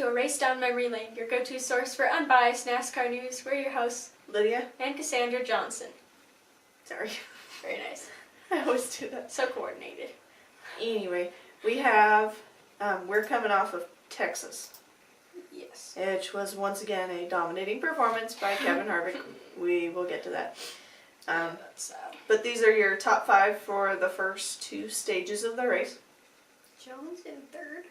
to A Race Down Memory Lane, your go-to source for unbiased NASCAR news. We're your hosts, Lydia and Cassandra Johnson. Sorry. Very nice. I always do that. So coordinated. Anyway, we have, we're coming off of Texas. Yes. Which was once again a dominating performance by Kevin Harvick. We will get to that. That's sad. But these are your top 5 for the first 2 stages of the race. Jones in third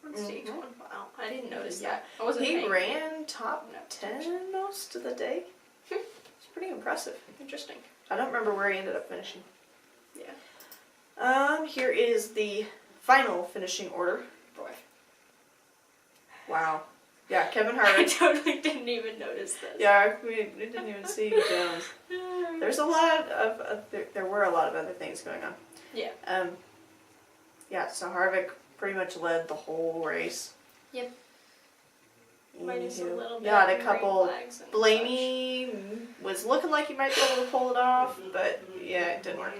on stage 1. Wow, I didn't notice Yeah. that. I wasn't He paying ran top no 10 most of the day. It's pretty impressive. Interesting. I don't remember where he ended up finishing. Yeah. Here is the final finishing order. Boy. Wow. Yeah, Kevin I Harvick. totally didn't even notice this. Yeah, we didn't even see Jones. There's a lot of there were a lot of other things going on. Yeah. Yeah, so Harvick pretty much led the whole race. Yep. Minus a little bit. Yeah, had a of couple. green flags and Blaney was looking like he might be able to pull it off, but yeah, it didn't work.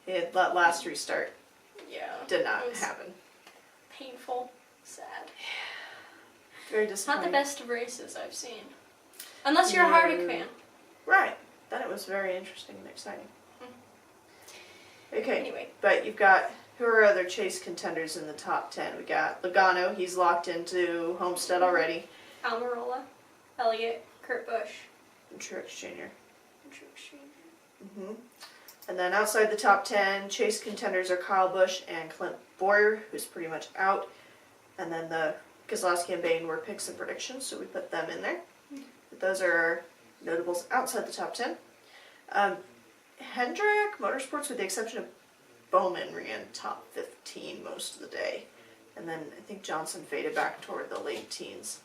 That last restart such. Yeah. did not It was happen. painful. Sad. Very Not disappointing. the best of races I've seen. Unless you're a Harvick fan. Right. Then it was very interesting and exciting. Okay. Anyway. But you've got, who are other chase contenders in the top 10? We got Logano, he's locked into Homestead already. Almirola, Elliott, Kurt Busch, And Truex Jr. and Truex Jr. And then outside the top 10, chase contenders are Kyle Busch and Clint Boyer, who's pretty much out. And then the Keselowski and Bain were picks and predictions, so we put them in there. But those are our notables outside the top 10. Hendrick Motorsports, with the exception of Bowman, ran top 15 most of the day. And then I think Johnson faded back toward the late teens.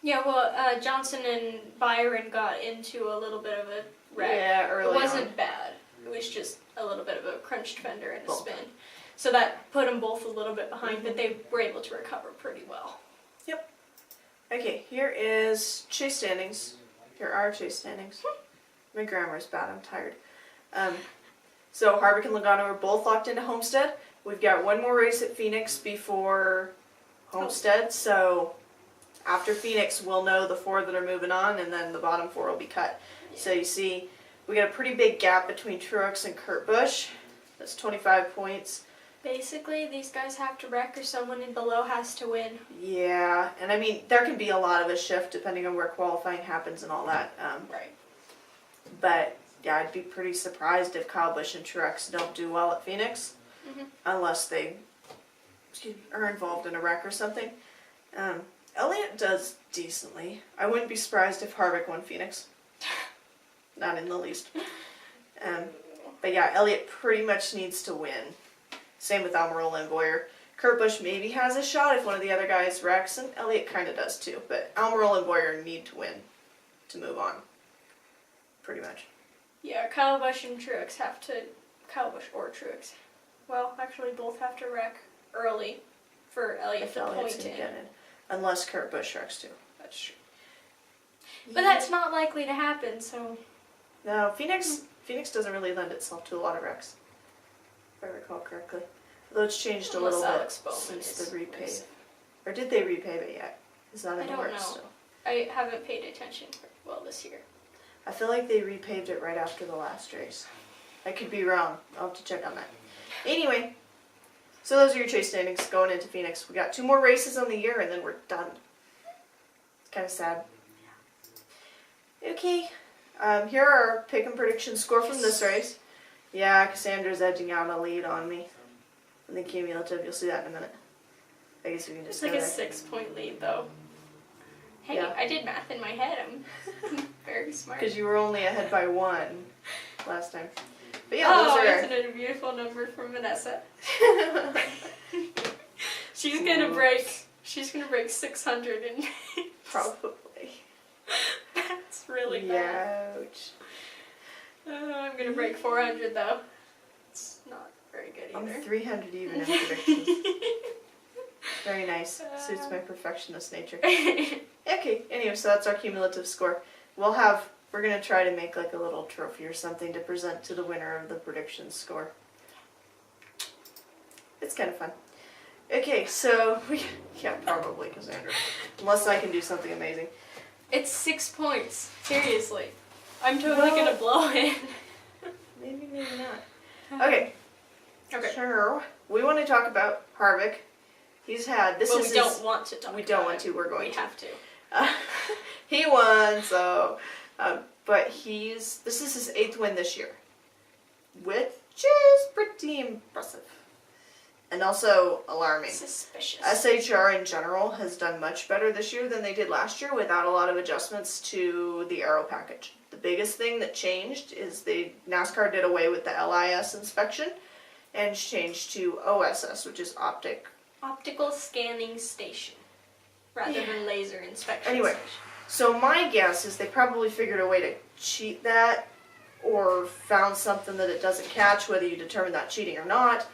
Yeah, well, Johnson and Byron got into a little bit of a wreck. Yeah, early It wasn't on. bad. It was just a little bit of a crunched fender and a Bump. spin. So that put them both a little bit behind, but they were able to recover pretty well. Yep. Okay, here is chase standings. Here are chase standings. My grammar is bad, I'm tired. So Harvick and Logano are both locked into Homestead. We've got one more race at Phoenix before Homestead, so after Phoenix we'll know the 4 that are moving on, and then the bottom 4 will be cut. So you see, we got a pretty big gap between Truex and Kurt Busch. That's 25 points. Basically, these guys have to wreck or someone in below has to win. Yeah, and I mean, there can be a lot of a shift depending on where qualifying happens and all that. Right. But yeah, I'd be pretty surprised if Kyle Busch and Truex don't do well at Phoenix, unless they are involved in a wreck or something. Elliott does decently. I wouldn't be surprised if Harvick won Phoenix. Not in the least. But yeah, Elliott pretty much needs to win. Same with Almirola and Boyer. Kurt Busch maybe has a shot if one of the other guys wrecks, and Elliott kind of does too. But Almirola and Boyer need to win to move on. Pretty much. Yeah, Kyle Busch and Truex have to... Kyle Busch or Truex. Well, actually both have to wreck early for Elliott If to Elliott's point gonna in. get in. Unless Kurt Busch wrecks too. That's true. But that's not likely to happen, so... No, Phoenix doesn't really lend itself to a lot of wrecks, if I recall correctly. Although it's changed a little Alex bit Bowman since is the repave. racing. Or did they repave it yet? Is that in I the don't works know. still? I haven't paid attention well this year. I feel like they repaved it right after the last race. I could be wrong. I'll have to check on that. Anyway, so those are your chase standings going into Phoenix. We got 2 more races on the year and then we're done. It's kind of sad. Okay. Here are our pick and prediction score from this race. Yeah, Cassandra's edging out a lead on me. And the cumulative, you'll see that in a minute. I guess we can It's just like go a there. 6-point lead, though. Hey, Yeah. I did math in my head. I'm very smart. Because you were only ahead by 1 last time. But yeah, those are... isn't it a beautiful number from Vanessa? She's gonna break 600 and Probably. that's really bad. Ouch. I'm gonna break 400 though. It's not very good I'm either. 300 even in predictions. Very nice. Suits my perfectionist nature. Okay, anyway, so that's our cumulative score. We're going to try to make like a little trophy or something to present to the winner of the prediction score. It's kind of fun. Okay, so yeah, probably Cassandra. Unless I can do something amazing. It's 6 points. Seriously. I'm totally gonna blow it. Maybe not. Okay. Okay. So, we want to talk about Harvick. He's had... But we don't want to talk We about don't want it. to. We're going We to. have to. He won, so... but this is his 8th win this year. Which is pretty impressive. And also alarming. Suspicious. SHR in general has done much better this year than they did last year without a lot of adjustments to the aero package. The biggest thing that changed is NASCAR did away with the LIS inspection and changed to OSS, which is Optical scanning station. Rather than laser inspection Anyway. station. So my guess is they probably figured a way to cheat that or found something that it doesn't catch, whether you determine that cheating or not.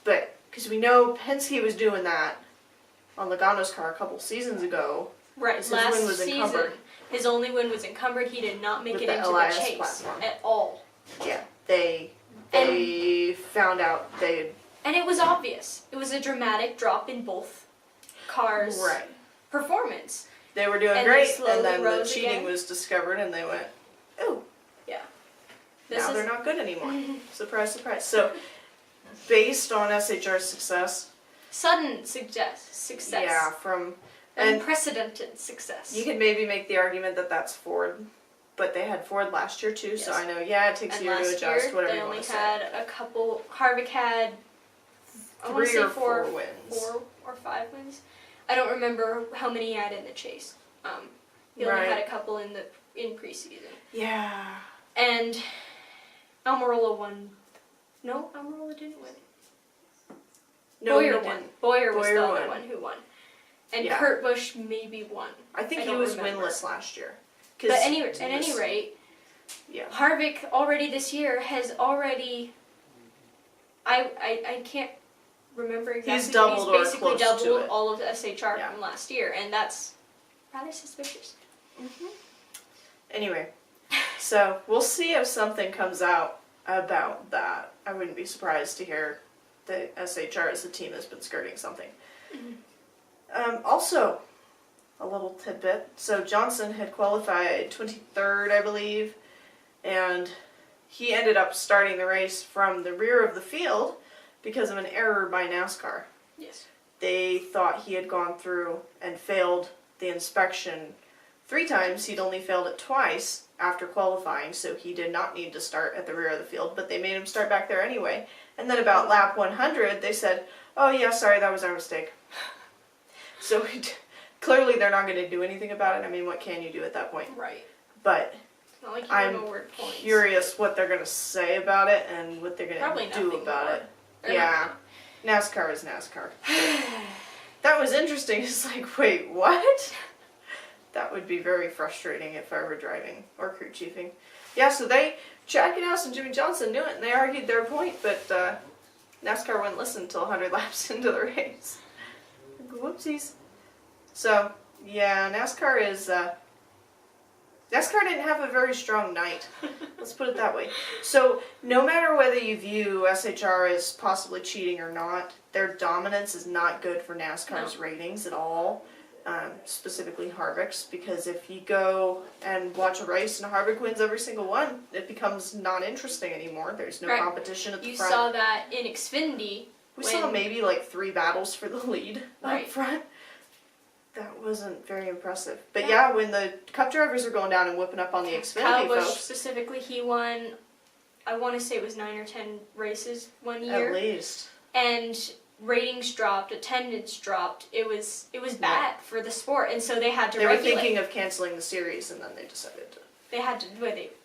But because we know Penske was doing that on Logano's car a couple seasons ago. Right, His last win was season, encumbered. his only win was encumbered. He did not make With it the into LIS the chase platform. at all. Yeah, they found out they... And it was obvious. It was a dramatic drop in both cars' Right. performance. They were doing And they great, slowly and then the rose cheating again. was discovered, and they went, "Oh, now they're not good anymore." Surprise, surprise. So, based on SHR's success, Sudden success. yeah, and Unprecedented success. you could maybe make the argument that that's Ford, but they had Ford last year too. So Yes. I know, it takes and a year to last adjust. year, Whatever they you only want to had say. a couple. Harvick had, I want to 3 say or 4 wins. 4 or 5 wins. I don't remember how many he had in the chase. He only Right. had a couple in preseason. Yeah. And Almirola won. No, Almirola didn't win. No, Boyer he won. didn't. Boyer was Boyer the won. other one who won. And Yeah. Kurt Busch maybe won. I think I he don't was remember. winless last year. But at any rate, yeah. Harvick already this year has already. I can't remember exactly. He's but doubled or he's basically close to doubled it. all of the SHR Yeah. from last year, and that's rather suspicious. Anyway, so we'll see if something comes out about that. I wouldn't be surprised to hear that SHR as a team has been skirting something. Also, a little tidbit. So Johnson had qualified 23rd, I believe, and he ended up starting the race from the rear of the field because of an error by NASCAR. Yes. They thought he had gone through and failed the inspection 3 times. He'd only failed it twice after qualifying, so he did not need to start at the rear of the field, but they made him start back there anyway. And then about lap 100, they said, "Oh yeah, sorry, that was our mistake." So clearly they're not going to do anything about it. I mean, what can you do at that point? Right. But It's not like you I'm don't know where points. curious what they're going to say about it and what they're going Probably to do nothing about more. it. They're Yeah. NASCAR is NASCAR. That was interesting. It's like, wait, what? That would be very frustrating if I were driving or crew chiefing. Yeah, so Chad Knaus and Jimmy Johnson knew it, and they argued their point, but NASCAR wouldn't listen until 100 laps into the race. Whoopsies. So, yeah, NASCAR didn't have a very strong night. Let's put it that way. So, no matter whether you view SHR as possibly cheating or not, their dominance is not good for NASCAR's ratings at all. Specifically Harvick's, because if you go and watch a race and Harvick wins every single one, it becomes not interesting anymore. There's no Right. competition at the You front. saw that in Xfinity. We saw maybe like 3 battles for the lead Right. up front. That wasn't very impressive. But Yeah. yeah, when the Cup drivers are going down and whipping up on the Kyle Xfinity Busch folks, specifically, he won, I want to say it was 9 or 10 races one year. at least. And ratings dropped, attendance dropped. It was bad for the sport, and so they had to They were regulate. thinking of canceling the series, and then they decided to. They had to.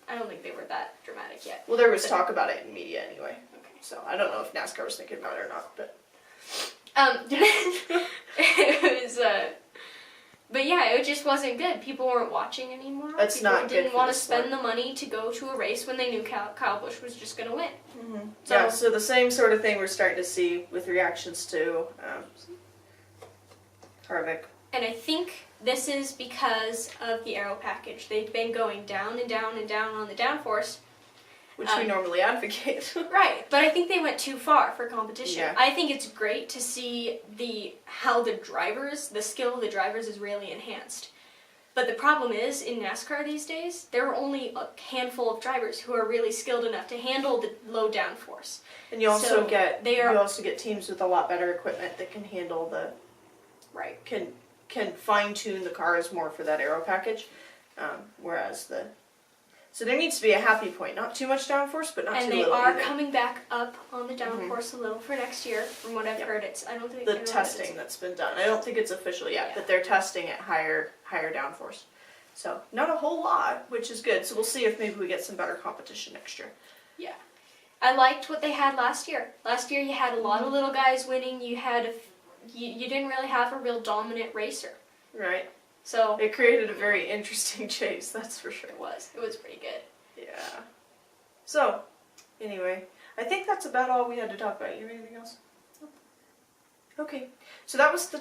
I don't think they were that dramatic yet. Well, there was talk about it in media anyway. Okay. So I don't know if NASCAR was thinking about it or not, but It was. But yeah, it just wasn't good. People weren't watching anymore. It's People not good didn't for want the to spend sport. the money to go to a race when they knew Kyle Busch was just going to win. So- yeah. So the same sort of thing we're starting to see with reactions to Harvick. And I think this is because of the aero package. They've been going down and down and down on the downforce. which we normally advocate. Right, but I think they went too far for competition. Yeah. I think it's great to see how the skill of the drivers is really enhanced. But the problem is, in NASCAR these days, there are only a handful of drivers who are really skilled enough to handle the low downforce. And you also So get they are- you also get teams with a lot better equipment that can handle Right. can fine tune the cars more for that aero package, whereas so there needs to be a happy point, not too much downforce, but not And too they little are either. coming back up on the downforce a little for next year, from what I've heard. I don't think The I know that testing that's been done. I don't think it's official yet, Yeah. but they're testing at higher downforce. So not a whole lot, which is good. So we'll see if maybe we get some better competition next year. I liked what they had last year. Last year you had a lot of little guys winning. You didn't really have a real dominant racer. Right. So It created a very interesting chase, that's for sure. it was pretty good. Yeah. So, anyway, I think that's about all we had to talk about. You have anything else? Nope. Okay. So that was the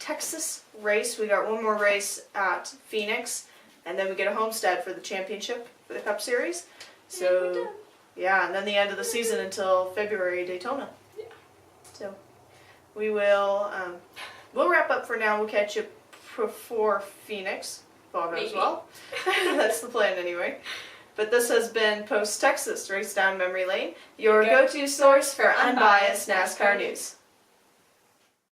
Texas race. We got one more race at Phoenix, and then we get a Homestead for the championship for the Cup Series. So, yeah, and then the end of the season until February, Daytona. Yeah. So, we will, we'll wrap up for now. We'll catch you before Phoenix, if all goes Maybe. well. That's the plan anyway. But this has been Post Texas, Race Down Memory Lane, your go-to source for unbiased NASCAR news.